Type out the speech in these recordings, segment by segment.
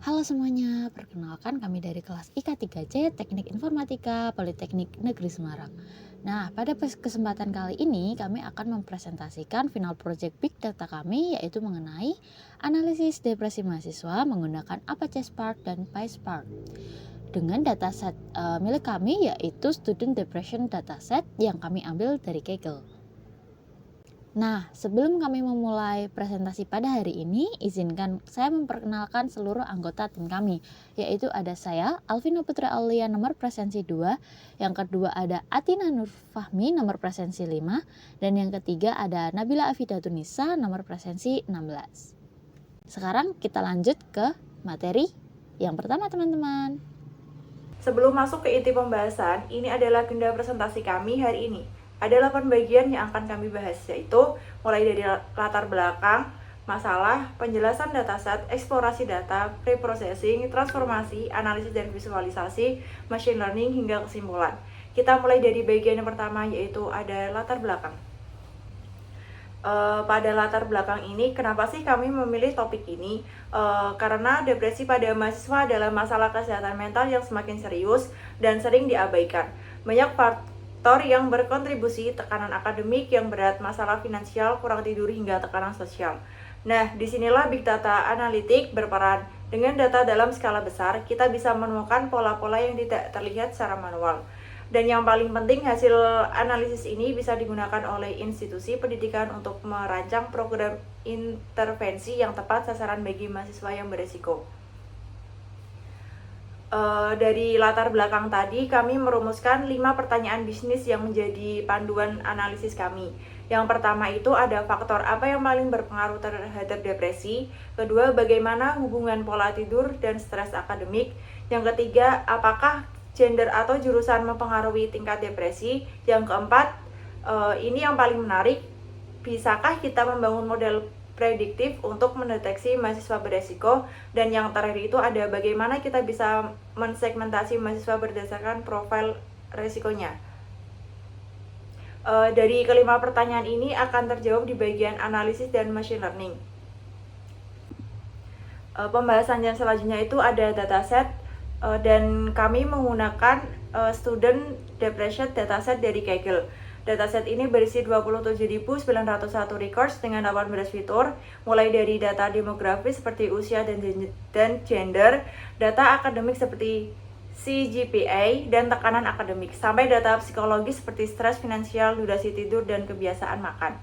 Halo semuanya, perkenalkan kami dari kelas IK 3C Teknik Informatika Politeknik Negeri Semarang. Nah, pada kesempatan kali ini kami akan mempresentasikan final project Big Data kami, yaitu mengenai analisis depresi mahasiswa menggunakan Apache Spark dan PySpark. Dengan dataset milik kami, yaitu Student Depression Dataset yang kami ambil dari Kaggle. Nah, sebelum kami memulai presentasi pada hari ini, izinkan saya memperkenalkan seluruh anggota tim kami, yaitu ada saya, Alvina Putra Aulia, nomor presensi 2, yang kedua ada Atina Nur Fahmi, nomor presensi 5, dan yang ketiga ada Nabila Afidatunisa, nomor presensi 16. Sekarang kita lanjut ke materi yang pertama, teman-teman. Sebelum masuk ke inti pembahasan, ini adalah agenda presentasi kami hari ini. Ada 8 bagian yang akan kami bahas, yaitu mulai dari latar belakang, masalah, penjelasan dataset, eksplorasi data, pre-processing, transformasi, analisis dan visualisasi, machine learning, hingga kesimpulan. Kita mulai dari bagian yang pertama, yaitu ada latar belakang. Pada latar belakang ini, kenapa sih kami memilih topik ini? Karena depresi pada mahasiswa adalah masalah kesehatan mental yang semakin serius dan sering diabaikan. Banyak faktor yang berkontribusi, tekanan akademik yang berat, masalah finansial, kurang tidur, hingga tekanan sosial. Nah, disinilah Big Data Analytics berperan. Dengan data dalam skala besar, kita bisa menemukan pola-pola yang tidak terlihat secara manual. Dan yang paling penting, hasil analisis ini bisa digunakan oleh institusi pendidikan untuk merancang program intervensi yang tepat sasaran bagi mahasiswa yang beresiko. Dari latar belakang tadi, kami merumuskan 5 pertanyaan bisnis yang menjadi panduan analisis kami. Yang pertama itu ada faktor apa yang paling berpengaruh terhadap depresi. Kedua, bagaimana hubungan pola tidur dan stres akademik. Yang ketiga, apakah gender atau jurusan mempengaruhi tingkat depresi. Yang keempat, ini yang paling menarik, bisakah kita membangun model prediktif untuk mendeteksi mahasiswa beresiko. Dan yang terakhir itu ada bagaimana kita bisa mensegmentasi mahasiswa berdasarkan profil resikonya. Dari kelima pertanyaan ini akan terjawab di bagian analisis dan machine learning. Pembahasan yang selanjutnya itu ada dataset, dan kami menggunakan Student Depression Dataset dari Kaggle. Dataset ini berisi 27.901 records dengan 18 fitur, mulai dari data demografis seperti usia dan gender, data akademik seperti CGPA dan tekanan akademik, sampai data psikologis seperti stres, finansial, durasi tidur, dan kebiasaan makan.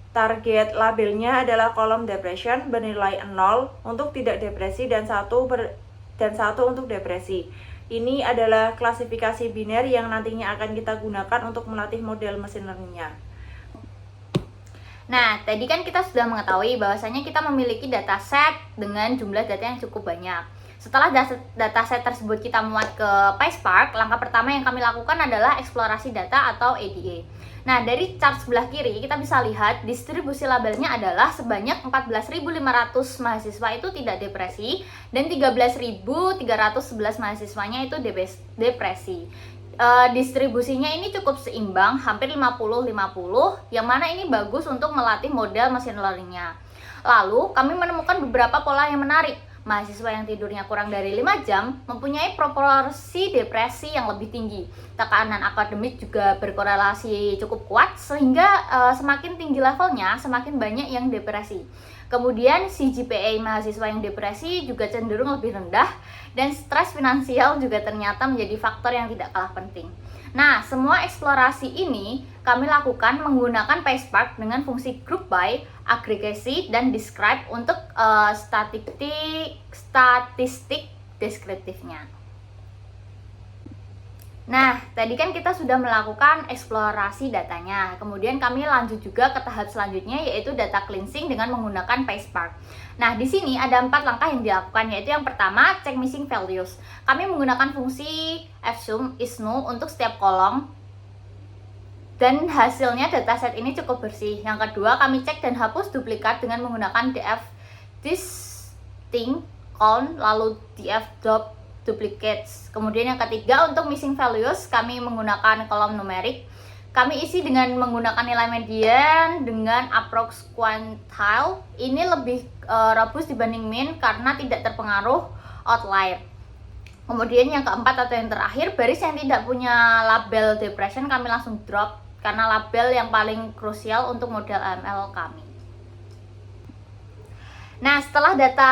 Target labelnya adalah kolom depression bernilai 0 untuk tidak depresi dan 1 untuk depresi. Ini adalah klasifikasi biner yang nantinya akan kita gunakan untuk melatih model mesin learning-nya. Nah, tadi kan kita sudah mengetahui bahwasanya kita memiliki dataset dengan jumlah data yang cukup banyak. Setelah dataset tersebut kita muat ke PySpark, langkah pertama yang kami lakukan adalah eksplorasi data atau ADA. Nah, dari chart sebelah kiri kita bisa lihat distribusi labelnya adalah sebanyak 14.500 mahasiswa itu tidak depresi dan 13.311 mahasiswanya itu depresi. Distribusinya ini cukup seimbang, hampir 50-50, yang mana ini bagus untuk melatih model machine learning-nya. Lalu, kami menemukan beberapa pola yang menarik. Mahasiswa yang tidurnya kurang dari 5 jam mempunyai proporsi depresi yang lebih tinggi. Tekanan akademik juga berkorelasi cukup kuat, sehingga semakin tinggi levelnya, semakin banyak yang depresi. Kemudian CGPA mahasiswa yang depresi juga cenderung lebih rendah, dan stres finansial juga ternyata menjadi faktor yang tidak kalah penting. Nah, semua eksplorasi ini kami lakukan menggunakan PySpark dengan fungsi group by, agregasi, dan describe untuk statistik deskriptifnya. Nah, tadi kan kita sudah melakukan eksplorasi datanya. Kemudian kami lanjut juga ke tahap selanjutnya, yaitu data cleansing dengan menggunakan PySpark. Nah, di sini ada 4 langkah yang dilakukan, yaitu yang pertama, check missing values. Kami menggunakan fungsi fsum isnu untuk setiap kolom, dan hasilnya dataset ini cukup bersih. Yang kedua, kami cek dan hapus duplikat dengan menggunakan df distinct count, lalu df drop duplicates. Kemudian yang ketiga, untuk missing values kami menggunakan kolom numerik. Kami isi dengan menggunakan nilai median dengan approx quantile. Ini lebih robust dibanding min karena tidak terpengaruh outlier. Kemudian yang keempat atau yang terakhir, baris yang tidak punya label depression kami langsung drop karena label yang paling krusial untuk model AML kami. Nah, setelah data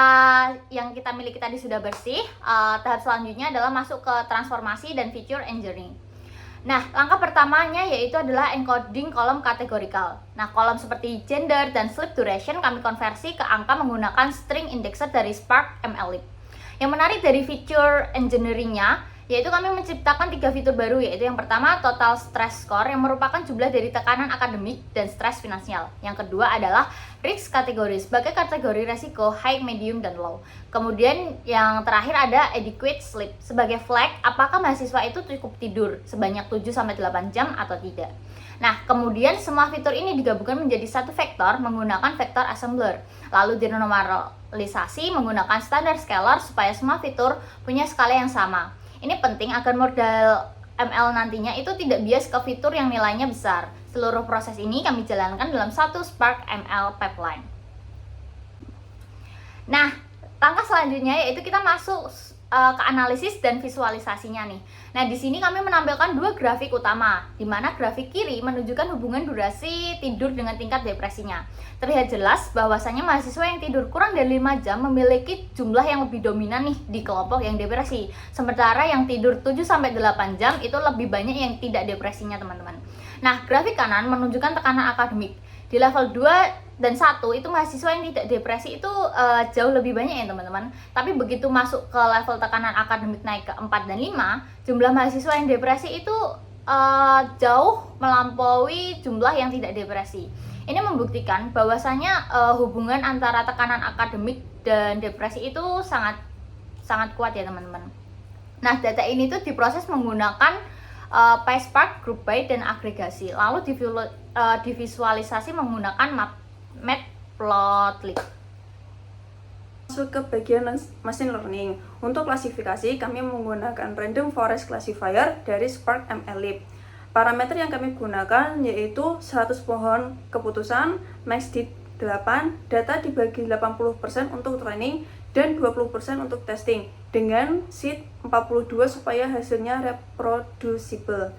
yang kita miliki tadi sudah bersih, tahap selanjutnya adalah masuk ke transformasi dan feature engineering. Nah, langkah pertamanya yaitu adalah encoding kolom kategorikal. Nah, kolom seperti gender dan sleep duration kami konversi ke angka menggunakan string indexer dari Spark MLlib. Yang menarik dari feature engineering-nya yaitu kami menciptakan 3 fitur baru, yaitu yang pertama total stress score yang merupakan jumlah dari tekanan akademik dan stres finansial. Yang kedua adalah risk kategori sebagai kategori resiko high, medium, dan low. Kemudian yang terakhir ada adequate sleep sebagai flag apakah mahasiswa itu cukup tidur sebanyak 7-8 jam atau tidak. Nah, kemudian semua fitur ini digabungkan menjadi satu vektor menggunakan vektor assembler. Lalu dinormalisasi menggunakan standar scalar supaya semua fitur punya skala yang sama. Ini penting agar model ML nantinya itu tidak bias ke fitur yang nilainya besar. Seluruh proses ini kami jalankan dalam satu Spark ML pipeline. Nah, langkah selanjutnya yaitu kita masuk ke analisis dan visualisasinya nih. Nah, di sini kami menampilkan 2 grafik utama, di mana grafik kiri menunjukkan hubungan durasi tidur dengan tingkat depresinya. Terlihat jelas bahwasannya mahasiswa yang tidur kurang dari 5 jam memiliki jumlah yang lebih dominan nih di kelompok yang depresi. Sementara yang tidur 7-8 jam itu lebih banyak yang tidak depresinya, teman-teman. Nah, grafik kanan menunjukkan tekanan akademik. Di level 2 dan 1 itu mahasiswa yang tidak depresi itu jauh lebih banyak ya teman-teman. Tapi begitu masuk ke level tekanan akademik naik ke 4 dan 5, jumlah mahasiswa yang depresi itu jauh melampaui jumlah yang tidak depresi. Ini membuktikan bahwasanya hubungan antara tekanan akademik dan depresi itu sangat kuat ya teman-teman. Nah, data ini tuh diproses menggunakan PySpark, group by, dan agregasi. Lalu divisualisasi menggunakan Matplotlib. Masuk ke bagian machine learning. Untuk klasifikasi, kami menggunakan random forest classifier dari Spark MLlib. Parameter yang kami gunakan yaitu 100 pohon keputusan, max di 8, data dibagi 80% untuk training dan 20% untuk testing dengan seed 42 supaya hasilnya reproducible.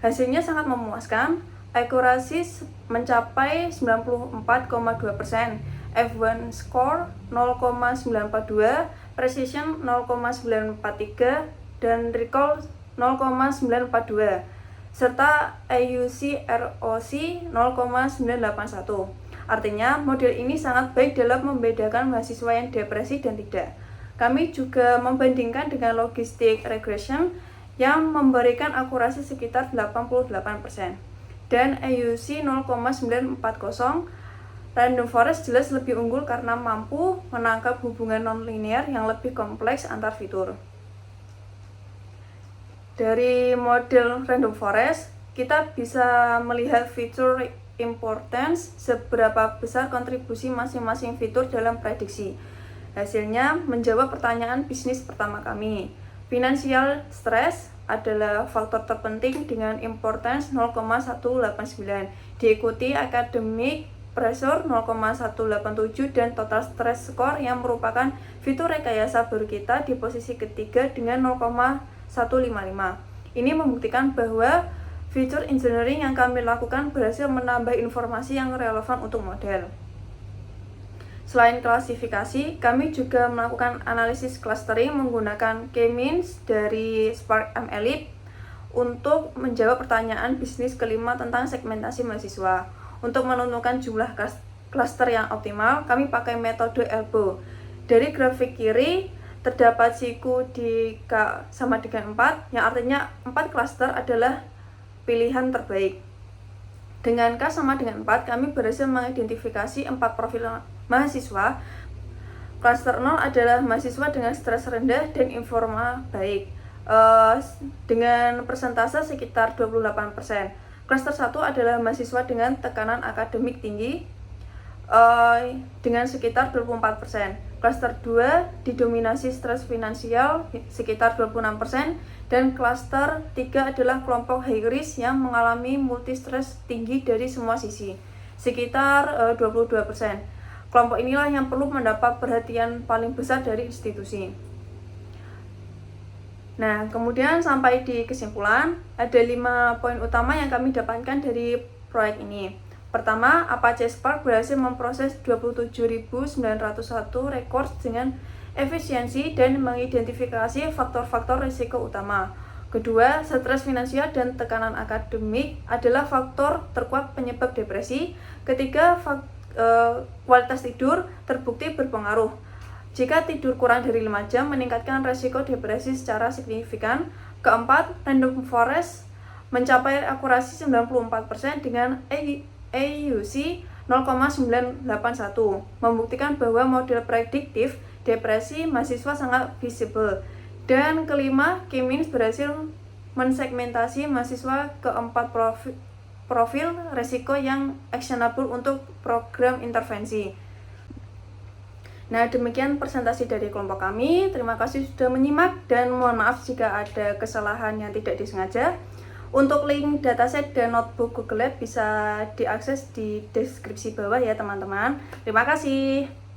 Hasilnya sangat memuaskan, akurasi mencapai 94,2%, F1 score 0,942, precision 0,943, dan recall 0,942, serta AUC ROC 0,981. Artinya, model ini sangat baik dalam membedakan mahasiswa yang depresi dan tidak. Kami juga membandingkan dengan logistic regression yang memberikan akurasi sekitar 88%. Dan AUC 0,940, random forest jelas lebih unggul karena mampu menangkap hubungan nonlinear yang lebih kompleks antar fitur. Dari model random forest, kita bisa melihat fitur importance seberapa besar kontribusi masing-masing fitur dalam prediksi. Hasilnya menjawab pertanyaan bisnis pertama kami. Financial stress adalah faktor terpenting dengan importance 0,189, diikuti academic pressure 0,187 dan total stress score yang merupakan fitur rekayasa baru kita di posisi ketiga dengan 0,155. Ini membuktikan bahwa feature engineering yang kami lakukan berhasil menambah informasi yang relevan untuk model. Selain klasifikasi, kami juga melakukan analisis clustering menggunakan K-means dari Spark MLlib untuk menjawab pertanyaan bisnis kelima tentang segmentasi mahasiswa. Untuk menentukan jumlah cluster yang optimal, kami pakai metode elbow. Dari grafik kiri, terdapat siku di K sama dengan 4, yang artinya 4 cluster adalah pilihan terbaik. Dengan K sama dengan 4, kami berhasil mengidentifikasi 4 profil mahasiswa. Cluster 0 adalah mahasiswa dengan stres rendah dan informa baik, dengan persentase sekitar 28%. Cluster 1 adalah mahasiswa dengan tekanan akademik tinggi, dengan sekitar 24%. Cluster 2 didominasi stres finansial sekitar 26%, dan cluster 3 adalah kelompok high risk yang mengalami multi stress tinggi dari semua sisi, sekitar 22%. Kelompok inilah yang perlu mendapat perhatian paling besar dari institusi. Nah, kemudian sampai di kesimpulan, ada 5 poin utama yang kami dapatkan dari proyek ini. Pertama, Apache Spark berhasil memproses 27.901 records dengan efisiensi dan mengidentifikasi faktor-faktor risiko utama. Kedua, stres finansial dan tekanan akademik adalah faktor terkuat penyebab depresi. Ketiga, kualitas tidur terbukti berpengaruh. Jika tidur kurang dari 5 jam meningkatkan resiko depresi secara signifikan. Keempat, random forest mencapai akurasi 94% dengan AUC 0,981, membuktikan bahwa model prediktif depresi mahasiswa sangat visible. Dan kelima, K-means berhasil mensegmentasi mahasiswa ke 4 profil resiko yang actionable untuk program intervensi. Nah, demikian presentasi dari kelompok kami. Terima kasih sudah menyimak dan mohon maaf jika ada kesalahan yang tidak disengaja. Untuk link dataset dan notebook Google Lab bisa diakses di deskripsi bawah ya teman-teman. Terima kasih.